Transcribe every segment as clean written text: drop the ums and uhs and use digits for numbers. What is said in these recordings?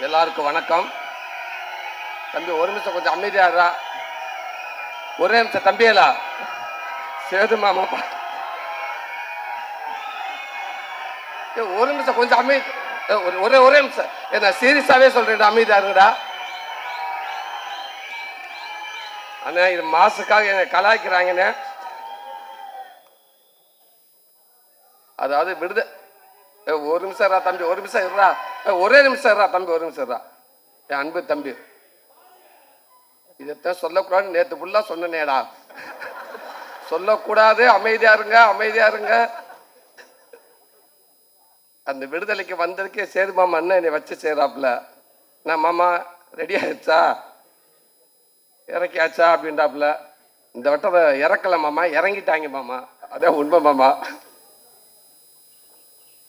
எல்லாருக்கும் வணக்கம். தம்பி ஒரு நிமிஷம் கொஞ்சம் அமைதியாடுறா. ஒரே நிமிஷம் தம்பியலா சேது மாமா ஒரு நிமிஷம் கொஞ்சம் அமைதி. ஒரே நிமிஷம். நான் சீரியஸாவே சொல்றேன், அமைதியா இருங்கடா. அண்ணா இது மாசுக்காக என்னை கலாய்க்கிறாங்கண்ணே. அதாவது விடுத ஒரு நிமிஷம் இருறா தம்பி, ஒரு நிமிஷம் இருறா. ஒரே நிமிஷம் இருறா தம்பி, ஒரு நிமிஷம் இருறா. என் அன்பு தம்பி, இதைத்தான் சொல்லக்கூடாதுன்னு நேற்று ஃபுல்லா சொன்னேடா. சொல்லக்கூடாது, அமைதியா இருங்க, அமைதியா இருங்க. அந்த விடுதலைக்கு வந்ததுக்கே சேது மாமா அண்ணன் என்னை வச்சு செய்யறாப்புல. நான் மாமா ரெடி ஆயிடுச்சா, இறக்கியாச்சா அப்படின்றாப்புல. இந்த வட்டம் இறக்கல மாமா, இறங்கிட்டாங்க மாமா. அதான் உண்மை மாமா.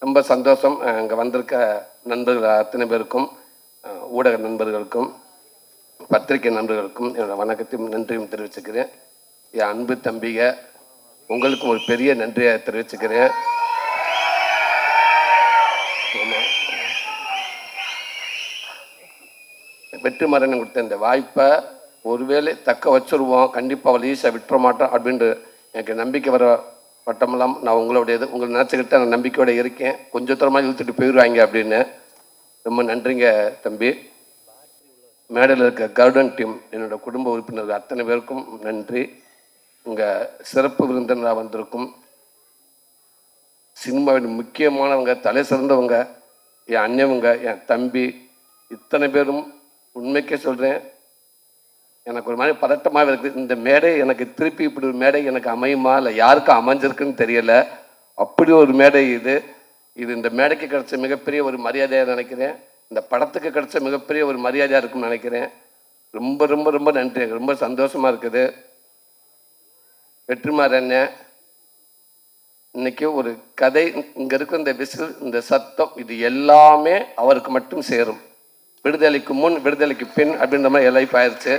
ரொம்ப சந்தோஷம். அங்கே வந்திருக்க நண்பர்கள் அத்தனை பேருக்கும், ஊடக நண்பர்களுக்கும், பத்திரிகை நண்பர்களுக்கும் என்னோட வணக்கத்தையும் நன்றியும் தெரிவிச்சுக்கிறேன். என் அன்பு தம்பிக உங்களுக்கும் ஒரு பெரிய நன்றியை தெரிவிச்சுக்கிறேன். வெற்றிமாறன் கொடுத்த இந்த வாய்ப்பை ஒருவேளை தக்க வச்சுருவோம், கண்டிப்பாக அவள் ஈஸியாக விட்டுற மாட்டோம் அப்படின்ட்டு எனக்கு நம்பிக்கை வர வட்டமெல்லாம் நான் உங்களுடையது. உங்களை நினச்சிக்கிட்டு நான் நம்பிக்கையோடு இருக்கேன். கொஞ்சம் தூரமாக இழுத்துட்டு போயிடுவாங்க அப்படின்னு. ரொம்ப நன்றிங்க தம்பி. மேடையில் இருக்க கார்டன் டீம், என்னோட குடும்ப உறுப்பினர்கள் அத்தனை பேருக்கும் நன்றி. உங்கள் சிறப்பு விருந்தினராக வந்திருக்கும் சினிமாவின் முக்கியமானவங்க, தலை சிறந்தவங்க, என் அண்ணவங்க, என் தம்பி, இத்தனை பேரும் உண்மைக்கே சொல்கிறேன், எனக்கு ஒரு மாதிரி பதட்டமாக இருக்குது. இந்த மேடை எனக்கு திருப்பி இப்படி ஒரு மேடை எனக்கு அமையுமா இல்லை யாருக்கும் அமைஞ்சிருக்குன்னு தெரியலை. அப்படி ஒரு மேடை இது. இந்த மேடைக்கு கிடைச்ச மிகப்பெரிய ஒரு மரியாதையாக நினைக்கிறேன். இந்த படத்துக்கு கிடைச்ச மிகப்பெரிய ஒரு மரியாதையாக இருக்குன்னு நினைக்கிறேன். ரொம்ப ரொம்ப ரொம்ப நன்றி. ரொம்ப சந்தோஷமாக இருக்குது. வெற்றிமாறன் இன்னைக்கு ஒரு கதை, இங்கே இருக்கிற இந்த விசில், இந்த சத்தம், இது எல்லாமே அவருக்கு மட்டும் சேரும். விடுதலைக்கு முன், விடுதலைக்கு பின் அப்படின்ற மாதிரி லைஃப் ஆயிடுச்சு.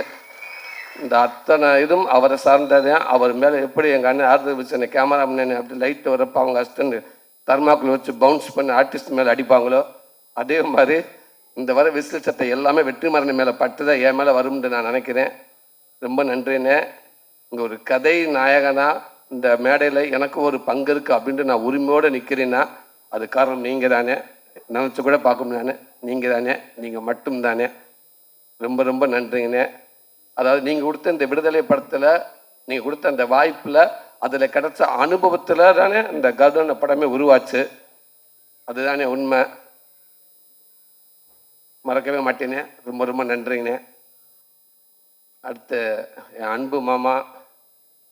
இந்த அத்தனை இதுவும் அவரை சார்ந்ததேன். அவர் மேலே எப்படி எங்கள் அண்ணன் ஆறுதல் வச்சு அந்த கேமரா முன்னே அப்படி லைட்டு வரப்போ அவங்க அஸ்டண்ட் தர்மாக்குள்ள வச்சு பவுன்ஸ் பண்ணி ஆர்டிஸ்ட் மேலே அடிப்பாங்களோ, அதே மாதிரி இந்த வர விசில் சட்டை எல்லாமே வெற்றிமாறன் மேலே பட்டுதான் என் மேலே வரும்னு நான் நினைக்கிறேன். ரொம்ப நன்றிண்ணே. இங்கே ஒரு கதை நாயகனா இந்த மேடையில் எனக்கு ஒரு பங்கு இருக்குது அப்படின்ட்டு நான் உரிமையோடு நிற்கிறேன்னா அது காரணம் நீங்கள் தானே. நினச்சி கூட பார்க்க முடியானே, நீங்கள் தானே, நீங்கள் மட்டும்தானே. ரொம்ப ரொம்ப நன்றிங்கண்ணே. அதாவது நீங்கள் கொடுத்த இந்த விடுதலை படத்தில், நீங்கள் கொடுத்த அந்த வாய்ப்பில், அதில் கிடைச்ச அனுபவத்தில் தானே இந்த கர்டன் படமே உருவாச்சு. அதுதானே உண்மை, மறக்கவே மாட்டேனே. ரொம்ப ரொம்ப நன்றிங்கண்ணே. அடுத்து என் அன்பு மாமா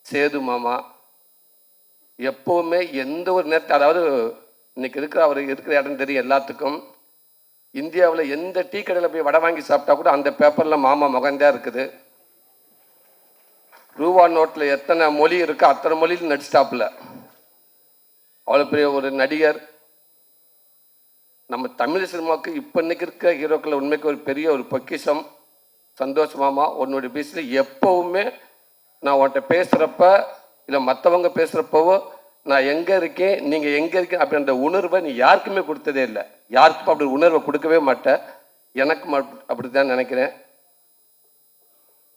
சேது மாமா, எப்போவுமே எந்த ஒரு நேரத்தில், அதாவது இன்னைக்கு இருக்கிற அவர் இருக்கிற இடம் தெரியும் எல்லாத்துக்கும். இந்தியாவில் எந்த டீ கடையில் போய் வடை வாங்கி சாப்பிட்டா கூட அந்த பேப்பரில் மாமா முகந்தான் இருக்குது. ரூபா நோட்டில் எத்தனை மொழி இருக்கோ அத்தனை மொழியில் நடிச்சிட்டாப்புல. அவ்வளோ பெரிய ஒரு நடிகர். நம்ம தமிழ் சினிமாவுக்கு இப்போ இன்னைக்கு இருக்க ஹீரோக்கள் உண்மைக்கு ஒரு பெரிய ஒரு பொக்கிஷம். சந்தோஷமாமா உன்னுடைய பேசில் எப்போவுமே நான் உன்கிட்ட பேசுகிறப்ப இல்லை மற்றவங்க பேசுகிறப்பவோ நான் எங்கே இருக்கேன், நீங்கள் எங்கே இருக்கேன் அப்படின்ற உணர்வை நீ யாருக்குமே கொடுத்ததே இல்லை. யாருக்கும் அப்படி உணர்வை கொடுக்கவே மாட்டேன். எனக்கு அப்படி தான் நினைக்கிறேன்.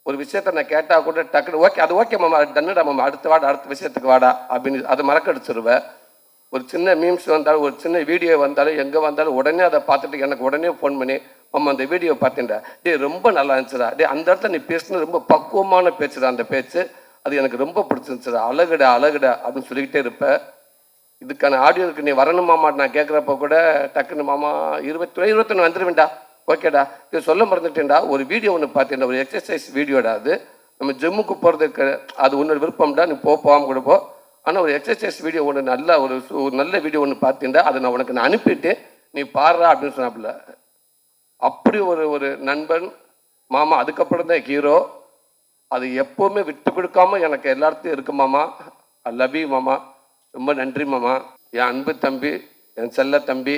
ஒரு விஷயத்த நான் கேட்டால் கூட டக்குனு ஓகே, அது ஓகே மாமா, டன்னுடா மாமா, அடுத்த விஷயத்துக்கு வாடா அப்படின்னு அதை மறக்கடிச்சிருவேன். ஒரு சின்ன மீம்ஸ் வந்தாலும், ஒரு சின்ன வீடியோ வந்தாலும், எங்கே வந்தாலும் உடனே அதை பார்த்துட்டு எனக்கு உடனே ஃபோன் பண்ணி, மாமா அந்த வீடியோ பார்த்தேன்டா, ரொம்ப நல்லா இருந்துச்சுடா, அந்த இடத்துல நீ பேசுனது ரொம்ப பக்குவமான பேச்சுடா, அந்த பேச்சு அது எனக்கு ரொம்ப பிடிச்சிருந்துச்சுடா, அழகுடா அழகுடா அப்படின்னு சொல்லிக்கிட்டே இருப்பேன். இதுக்கான ஆடியோக்கு நீ வரணுமாமா நான் கேட்குறப்ப கூட டக்குன்னு மாமா 21 வந்துடுவேன்டா, ஓகேடா, இது சொல்ல மறந்துட்டேன்டா, ஒரு வீடியோ ஒன்று பார்த்தேன்டா, ஒரு எக்ஸசைஸ் வீடியோடா, அது நம்ம ஜிம்முக்கு போகிறதுக்கு, அது ஒன்று விருப்பம்டா, நீ போகாமல் கூட போ, ஆனால் ஒரு எக்ஸசைஸ் வீடியோ ஒன்று நல்ல ஒரு நல்ல வீடியோ ஒன்று பார்த்தேன்டா, அதை நான் உனக்கு நான் அனுப்பிட்டு நீ பாடுறா அப்படின்னு சொன்னாப்புல. அப்படி ஒரு நண்பன் மாமா. அதுக்கப்புறம் தான் ஹீரோ. அது எப்போவுமே விட்டு கொடுக்காம எனக்கு எல்லாத்தையும் இருக்கு மாமா. ஐ லவ் யூ மாமா. ரொம்ப நன்றி மாமா. என் அன்பு தம்பி, என் செல்ல தம்பி,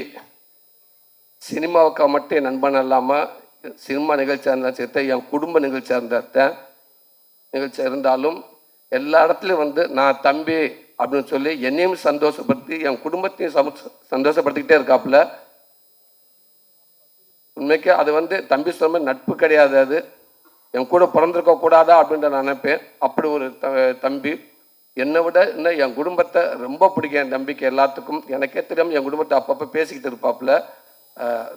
சினிமாவுக்கு மட்டும் என் நண்பன் இல்லாமல் சினிமா நிகழ்ச்சியாக இருந்தாலும் சேர்த்த என் குடும்ப நிகழ்ச்சியாக இருந்த நிகழ்ச்சி இருந்தாலும் எல்லா இடத்துலையும் வந்து நான் தம்பி அப்படின்னு சொல்லி என்னையும் சந்தோஷப்படுத்தி என் குடும்பத்தையும் சந்தோஷப்படுத்திக்கிட்டே இருக்காப்புல. உண்மைக்கு அது வந்து தம்பி சொன்ன நட்பு கிடையாது, அது என் கூட பிறந்திருக்க கூடாதா அப்படின்ற நான் நினைப்பேன். அப்படி ஒரு தம்பி என்னை விட இன்னும் என் குடும்பத்தை ரொம்ப பிடிக்கும். என் தம்பிக்கு எல்லாத்துக்கும் எனக்கே தெரியாமல் என் குடும்பத்தை அப்பப்போ பேசிக்கிட்டு இருப்பாப்புல.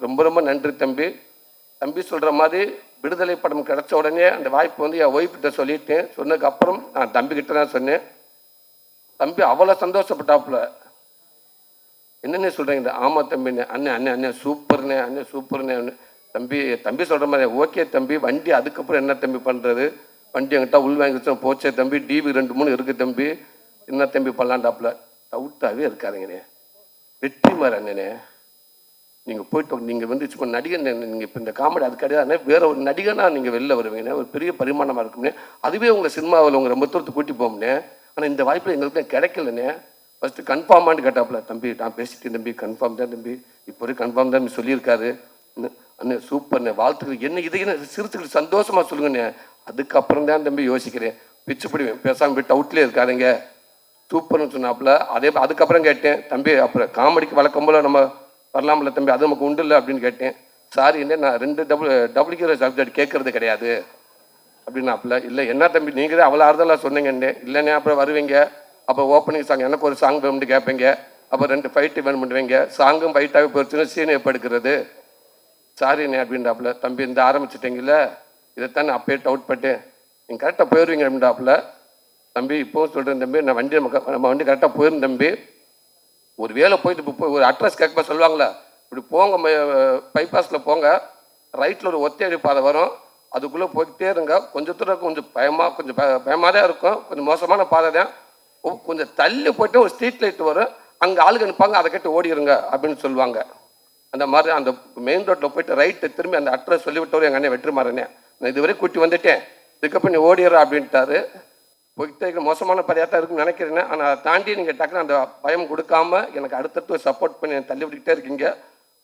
ரொம்ப ரொம்ப நன்றி தம்பி. தம்பி சொல்கிற மாதிரி விடுதலை படம் கிடச்ச உடனே அந்த வாய்ப்பு வந்து என் ஒய்ஃப்கிட்ட சொல்லிட்டேன். சொன்னதுக்கப்புறம் நான் தம்பிக்கிட்ட தான் சொன்னேன். தம்பி அவ்வளோ சந்தோஷப்பட்டாப்புல. என்னென்ன சொல்கிறீங்க? ஆமாம் தம்பிண்ணே. அண்ணன் அண்ணன் அண்ணன் சூப்பர்ண்ணே, அண்ணன் சூப்பர்ண்ணே. தம்பி தம்பி சொல்கிற மாதிரி ஓகே தம்பி. வண்டி அதுக்கப்புறம் என்ன தம்பி பண்ணுறது? வண்டி என்கிட்ட உள் வாங்கி வச்சோம் போச்சே தம்பி. டிவி 2 3 இருக்குது தம்பி. என்ன தம்பி பண்ணலான்டாப்புல. டவுட்டாகவே இருக்காதுங்கண்ணே. வெற்றிமாறன் அண்ணனே, நீங்கள் போயிட்டு நீங்கள் வந்து சும்மா நடிகன், நீங்கள் இப்போ இந்த காமெடி அது கிடையாது, வேற ஒரு நடிகனாக நீங்கள் வெளில வருவீங்கண்ணே. ஒரு பெரிய பரிமாணமாக இருக்கும்னே. அதுவே உங்களை சினிமாவில் உங்களை ரொம்ப தூரத்து கூட்டி போகும்னே. ஆனால் இந்த வாய்ப்பு எங்களுக்கு கிடைக்கலண்ணே. ஃபஸ்ட்டு கன்ஃபார்மானு கேட்டாப்புல. தம்பி நான் பேசிட்டேன் தம்பி, கன்ஃபார்ம் தான் தம்பி, இப்போ வரைக்கும் கன்ஃபார்ம் தான் சொல்லியிருக்காரு. அண்ணே சூப்பர்ண்ணே, வாழ்த்துக்கள். என்ன இதை என்ன சிரிச்சுக்கிட்டு சந்தோஷமாக சொல்லுங்கண்ணே. அதுக்கப்புறம் தான் தம்பி யோசிக்கிறேன். பிச்சு பிடிவேன், பேசாமல் போய் அவுட்லேயே இருக்காருங்க. சூப்பர்னு சொன்னாப்புல. அதுக்கப்புறம் கேட்டேன், தம்பி அப்புறம் காமெடிக்கு வழக்கம் போல் நம்ம வரலாம்ல தம்பி, அது நமக்கு உண்டு இல்லை அப்படின்னு கேட்டேன். சாரி என்ன, நான் 2 டபுள்யூ சப்ஜெக்ட் கேட்கறது கிடையாது அப்படின்னாப்புல. இல்லை என்ன தம்பி நீங்கள் தான் அவ்வளோ ஆறுதலாக சொன்னீங்கண்ணே. இல்லைண்ணே அப்புறம் வருவீங்க, அப்போ ஓப்பனிங் சாங் எனக்கு ஒரு சாங் வேணும்னு கேட்பீங்க, அப்போ 2 ஃபைட்டு வேணும் பண்ணுவீங்க, சாங்கும் ஃபைட்டாகவே போச்சுன்னா சீனை எப்போ எடுக்கிறது? சாரிண்ணே அப்படின்றாப்புல. தம்பி இந்த ஆரம்பிச்சிட்டிங்கள, இதைத்தான் நான் அப்பயே டவுட் பட்டேன், நீங்கள் கரெக்டாக போயிடுவீங்க அப்படின்றாப்புல. தம்பி இப்போவும் சொல்கிறேன் தம்பி, நான் வண்டி நம்ம வண்டி கரெக்டாக போயிடும் தம்பி. ஒரு வேலை போயிட்டு இப்போ ஒரு அட்ரஸ் கேட்க சொல்லுவாங்களே, இப்படி போங்க பைபாஸில் போங்க, ரைட்டில் ஒரு ஒத்தையடி பாதை வரும், அதுக்குள்ளே போய்கிட்டே இருங்க. கொஞ்சம் தூரம் கொஞ்சம் பயமாக தான் இருக்கும், கொஞ்சம் மோசமான பாதை தான். கொஞ்சம் தள்ளி போய்ட்டு ஒரு ஸ்ட்ரீட் லைட் வரும், அங்கே ஆளுங்க நிற்பாங்க, அதை கேட்டு ஓடிடுங்க அப்படின்னு சொல்லுவாங்க. அந்த மாதிரி அந்த மெயின் ரோட்டில் போய்ட்டு ரைட்டு திரும்பி அந்த அட்ரஸ் சொல்லிவிட்டவர் எங்கள் அண்ணன் வெற்றிமாறனே. நான் இதுவரை கூட்டி வந்துட்டேன், இதுக்கப்புறம் நீ ஓடிடுற அப்படின்ட்டாரு. போய்கிட்டே இருக்க மோசமான பதியாக தான் இருக்குன்னு நினைக்கிறேன். ஆனால் அதை தாண்டி நீங்கள் டக்குன்னு அந்த பயம் கொடுக்காம எனக்கு அடுத்தடுத்து சப்போர்ட் பண்ணி தள்ளி விட்டுக்கிட்டே இருக்கீங்க.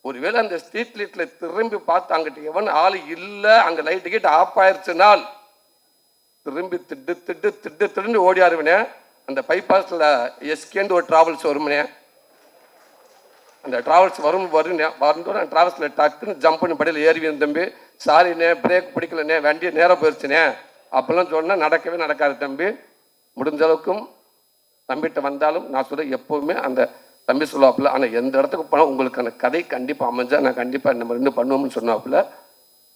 ஒருவேளை அந்த ஸ்ட்ரீட் லைட்டில் திரும்பி பார்த்து அங்கிட்ட எவன் ஆள் இல்லை, அங்கே லைட்டு கிட்ட ஆஃப் ஆயிடுச்சுனால் திரும்பி திட்டு ஓடி ஆறுவினேன். அந்த பைபாஸில் எஸ்கேண்டு ஒரு ட்ராவல்ஸ் வருமுனே, அந்த ட்ராவல்ஸ் வரும்போது அந்த ட்ராவல்ஸில் டக்குன்னு ஜம்ப் பண்ணி படியில் ஏறிவேன் தம்பி. சாரிண்ணே பிரேக் பிடிக்கலண்ணே, வண்டியை நேரம் போயிடுச்சுனே அப்பெல்லாம் சொன்னால் நடக்கவே நடக்காது தம்பி. முடிஞ்ச அளவுக்கும் தம்பிகிட்ட வந்தாலும் நான் சொல்ல எப்போவுமே அந்த தம்பி சொல்லுவாப்புல. ஆனால் எந்த இடத்துக்கு போனால் உங்களுக்கான கதை கண்டிப்பாக அமைஞ்சால் நான் கண்டிப்பாக நம்ம 2 பண்ணுவோம்னு சொன்னாப்புல.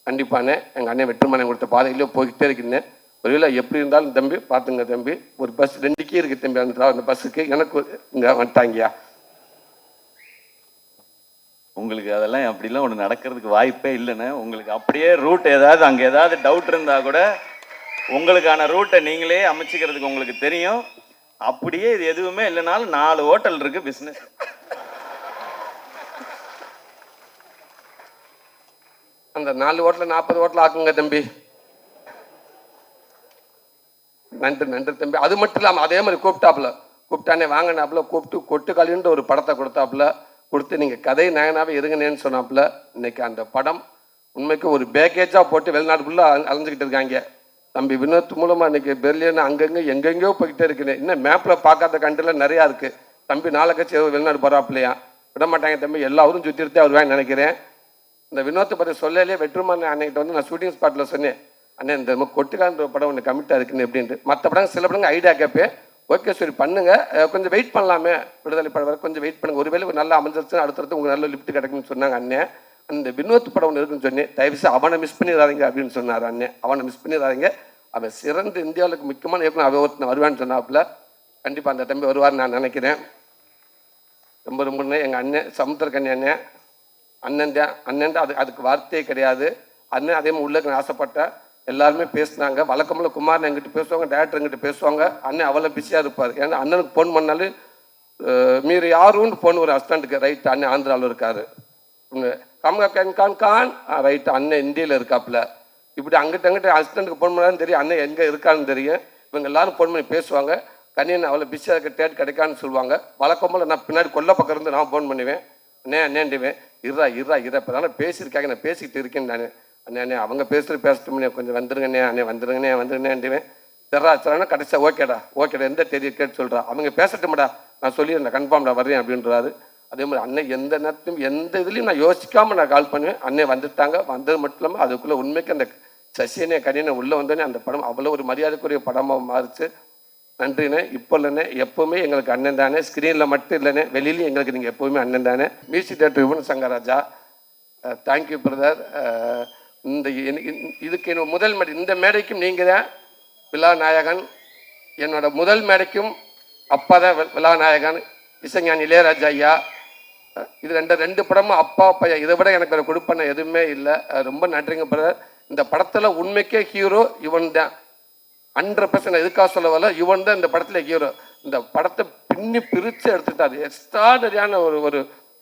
கண்டிப்பானே எங்கள் அண்ணன் வெற்றிமாறன் கொடுத்த பாதையிலே போய்கிட்டே இருக்கிறேன். ஒருவேளை எப்படி இருந்தாலும் தம்பி பார்த்துங்க தம்பி, ஒரு பஸ் 2 கீ இருக்குது தம்பி, அந்த பஸ்ஸுக்கு எனக்கு இங்கே வந்துட்டாங்கயா. உங்களுக்கு அதெல்லாம் அப்படிலாம் ஒன்று நடக்கிறதுக்கு வாய்ப்பே இல்லைன்னு. உங்களுக்கு அப்படியே ரூட் ஏதாவது அங்கே ஏதாவது டவுட் இருந்தால் கூட உங்களுக்கான ரூட்டை நீங்களே அமைச்சிக்கிறதுக்கு உங்களுக்கு தெரியும். அப்படியே இது எதுவுமே இல்லைனாலும் 4 ஹோட்டல் இருக்கு பிஸ்னஸ். அந்த 4 ஹோட்டலில் 40 ஹோட்டல் ஆக்குங்க தம்பி. நன்றி நன்றி தம்பி. அது மட்டும் இல்லாமல் அதே மாதிரி கூப்பிட்டானே வாங்கினாப்புல, கூப்பிட்டு கொட்டுக்காலின்ற ஒரு படத்தை கொடுத்தாப்புல. கொடுத்து நீங்கள் கதை நயனாவே இருங்கன்னு சொன்னாப்புல. இன்னைக்கு அந்த படம் உண்மைக்கு ஒரு பேக்கேஜாக போட்டு வெளிநாட்டுக்குள்ளே அலைஞ்சிக்கிட்டு இருக்காங்க. தம்பி வினோத் மூலமாக இன்றைக்கி பெர்லின் அங்கங்கே எங்கெங்கேயோ போய்கிட்டே இருக்குன்னு. இன்னும் மேப்பில் பார்க்காத கண்ட்ரியில் நிறையா இருக்குது. தம்பி நாளை கட்சி வெளிநாடு போகிறாப்புலையா, விட மாட்டாங்க தம்பி, எல்லா ஊரும் சுற்றிட்டு வருவான்னு நினைக்கிறேன். இந்த வினோத்தை பற்றி சொல்லலையே வெற்றிமாறன் அன்னைக்கிட்ட வந்து நான் ஷூட்டிங் ஸ்பாட்டில் சொன்னேன், அண்ணே இந்த கொட்டுக்கான்ற படம் ஒன்று கமிட்டாக இருக்குன்னு எப்படின்ட்டு. மற்ற படங்கள் சில படங்கள் ஐடியா கேட்பேன், ஓகே சரி பண்ணுங்கள், கொஞ்சம் வெயிட் பண்ணலாமே விடுதலை படம் வர கொஞ்சம் வெயிட் பண்ணுங்கள், ஒருவேளை நல்லா அமைஞ்சிருச்சுன்னு அடுத்தடுத்து உங்களுக்கு நல்ல லிஃப்ட் கிடைக்குன்னு சொன்னாங்க அண்ணன். அந்த வினோத் படம் ஒன்று இருக்குன்னு சொன்னேன், தயவுசெய்து அவனை மிஸ் பண்ணிடாதீங்க அப்படின்னு சொன்னார் அண்ணன். அவனை மிஸ் பண்ணிடாதீங்க, அவன் சிறந்த இந்தியாவுக்கு முக்கியமான இயக்குனர், அவன் ஒருத்தன் வருவான்னு சொன்னாப்புல. கண்டிப்பாக அந்த தம்பி வருவார்னு நான் நினைக்கிறேன். ரொம்ப ரொம்ப எங்கள் அண்ணன் சமுத்திரக்கண்ணி அண்ணன் தான் அதுக்கு வார்த்தையே கிடையாது. அண்ணன் அதே மாதிரி உள்ளக்கு ஆசைப்பட்டேன். எல்லாருமே பேசினாங்க. வழக்கமில்ல குமார் எங்கிட்ட பேசுவாங்க, டேரக்டர் எங்கிட்ட பேசுவாங்க. அண்ணன் அவ்வளோ பிஸியாக இருப்பார். ஏன்னா அண்ணனுக்கு ஃபோன் பண்ணாலும் மீறி யாருன்னு ஃபோன் ஒரு அசிஸ்டண்ட்டுக்கு ரைட் அண்ணன் ஆந்திராவில் இருக்கார், கான் ரைட்டு அண்ணன் இந்தியாவில் இருக்காப்புல. இப்படி அங்கிட்ட அசிஸ்டண்ட்டுக்கு ஃபோன் பண்ணாலும் தெரியும் அண்ணன் எங்கே இருக்கான்னு தெரியும். இவங்க எல்லாரும் ஃபோன் பண்ணி பேசுவாங்க. கண்ணியன் அவ்வளோ பிஸியாக இருக்க டேட் கிடைக்கான்னு சொல்லுவாங்க. வழக்கம்போல் நான் பின்னாடி கொல்ல பக்கம் இருந்து நான் ஃபோன் பண்ணுவேன், அண்ணேண்டுவேன் இருறா இப்போ தானே பேசியிருக்காங்க, நான் பேசிக்கிட்டு இருக்கேன் நான். அண்ணே அவங்க பேசட்டுமே, கொஞ்சம் வந்துருங்கண்ணே அண்ணே வந்துருங்கண்ணேண்டுவேன். சரினா கடைசியாக ஓகேடா எந்த தேதியை கேட்டு சொல்கிறா, அவங்க பேசட்டும்டா நான் சொல்லிடுறேன் கன்ஃபார்ம்டா வர்றேன் அப்படின்றாரு. அதே மாதிரி அண்ணன் எந்த நேரத்தையும் எந்த இதுலையும் நான் யோசிக்காமல் நான் கால் பண்ணுவேன். அண்ணன் வந்துட்டாங்க. வந்தது மட்டும் இல்லாமல் அதுக்குள்ளே உண்மைக்கு அந்த சசியனே கனியனை உள்ளே வந்தோடனே அந்த படம் அவ்வளோ ஒரு மரியாதைக்குரிய படமாக மாறிச்சு. நன்றிண்ணே. இப்போ இல்லைண்ணே, எப்போவுமே எங்களுக்கு அண்ணன் தானே. ஸ்க்ரீனில் மட்டும் இல்லைண்ணே, வெளியிலையும் எங்களுக்கு நீங்கள் எப்போவுமே அண்ணன் தானே. Music director Yuvan Shankar Raja, thank you brother. இந்த இதுக்கு என்ன முதல் மேடை, இந்த மேடைக்கும் நீங்கள் தான் விழாநாயகன். என்னோட முதல் மேடைக்கும் அப்பா தான் விழாநாயகன். இசைஞானி இளையராஜா ஐயா. இது ரெண்டு படமும் அப்பா பையா. இதை விட எனக்கு அதை கொடுப்பன எதுவுமே இல்லை. ரொம்ப நன்றிங்க பிரதர். இந்த படத்தில் உண்மைக்கே ஹீரோ இவன் தான். 100% எதுக்காக சொல்ல வரல, இவன் தான் இந்த படத்தில் ஹீரோ. இந்த படத்தை பிரித்து எடுத்துட்டாரு. எக்ஸ்ட்ராடரியான ஒரு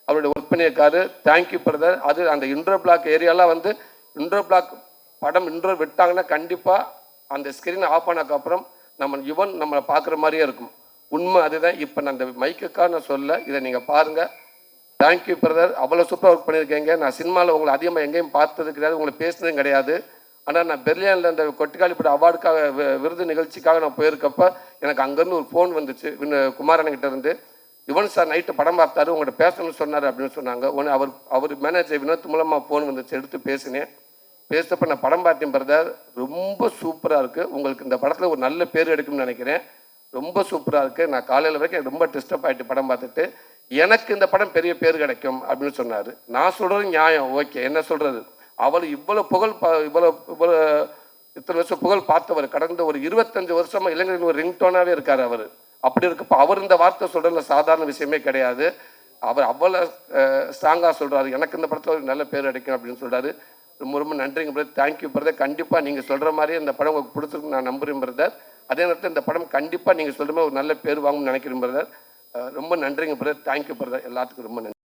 அவருடைய ஒர்க் பண்ணியிருக்காரு. Thank you brother. அது அந்த இன்ட்ரோ பிளாக் ஏரியாலாம் வந்து இன்ட்ரோ பிளாக் படம் இன்ட்ரோ விட்டாங்கன்னா கண்டிப்பாக அந்த ஸ்க்ரீன் ஆஃப் ஆனதுக்கப்புறம் இவன் நம்மளை பார்க்குற மாதிரியே இருக்கும். உண்மை அதுதான். இப்போ நான் அந்த மைக்குக்காக நான் சொல்ல, இதை நீங்கள் பாருங்கள். Thank you brother. அவ்வளோ சூப்பராக ஒர்க் பண்ணியிருக்கீங்க. நான் சினிமாவில் உங்களை அதிகமாக எங்கேயும் பார்த்தது கிடையாது, உங்களை பேசுனதும் கிடையாது. ஆனால் நான் பெர்லினில் அந்த கொட்டிக்காளிப்பட அவார்டுக்காக விருது நிகழ்ச்சிக்காக நான் போயிருக்கப்போ எனக்கு அங்கேருந்து ஒரு ஃபோன் வந்துச்சு குமாரன்கிட்ட இருந்து. யுவன் சார் நைட்டு படம் பார்த்தாரு, உங்கள்கிட்ட பேசணும்னு சொன்னார் அப்படின்னு சொன்னாங்க. உடனே அவர் மேனேஜர் வினோத் மூலமாக ஃபோன் வந்துச்சு, எடுத்து பேசினேன். பேசுகிறப்ப நான் படம் பார்த்தேன் பிரதர், ரொம்ப சூப்பராக இருக்குது. உங்களுக்கு இந்த படத்தில் ஒரு நல்ல பேர் எடுக்கும்னு நினைக்கிறேன். ரொம்ப சூப்பராக இருக்குது. நான் காலையில் வரைக்கும் ரொம்ப டிஸ்டர்ப் ஆகிட்டு படம் பார்த்துட்டு, எனக்கு இந்த படம் பெரிய பேர் கிடைக்கும் அப்படின்னு சொன்னார். நான் சொல்கிறது நியாயம், ஓகே. என்ன சொல்கிறது, அவர் இவ்வளோ புகழ் இவ்வளோ இத்தனை வருஷம் புகழ் பார்த்தவர். கடந்த ஒரு 25 வருஷமாக இளைஞரின் ஒரு ரிங்டோனாகவே இருக்கார் அவர். அப்படி இருக்கப்போ அவர் இந்த வார்த்தை சொல்கிறதுல சாதாரண விஷயமே கிடையாது. அவர் அவ்வளோ ஸ்ட்ராங்காக சொல்கிறாரு, எனக்கு இந்த படத்தில் ஒரு நல்ல பேர் கிடைக்கும் அப்படின்னு சொல்கிறாரு. ரொம்ப ரொம்ப நன்றிங்க பிரதர். Thank you brother. கண்டிப்பாக நீங்கள் சொல்கிற மாதிரியே இந்த படம் உங்களுக்கு பிடிச்சிருக்கு நான் நம்புகிறேன் பிரதர். அதே நேரத்தில் இந்த படம் கண்டிப்பாக நீங்கள் சொல்கிற மாதிரி ஒரு நல்ல பேர் வாங்கணும்னு நினைக்கிறேன் பிரதர். ரொம்ப நன்றிங்க பிரதர். Thank you brother. எல்லாத்துக்கும் ரொம்ப நன்றி.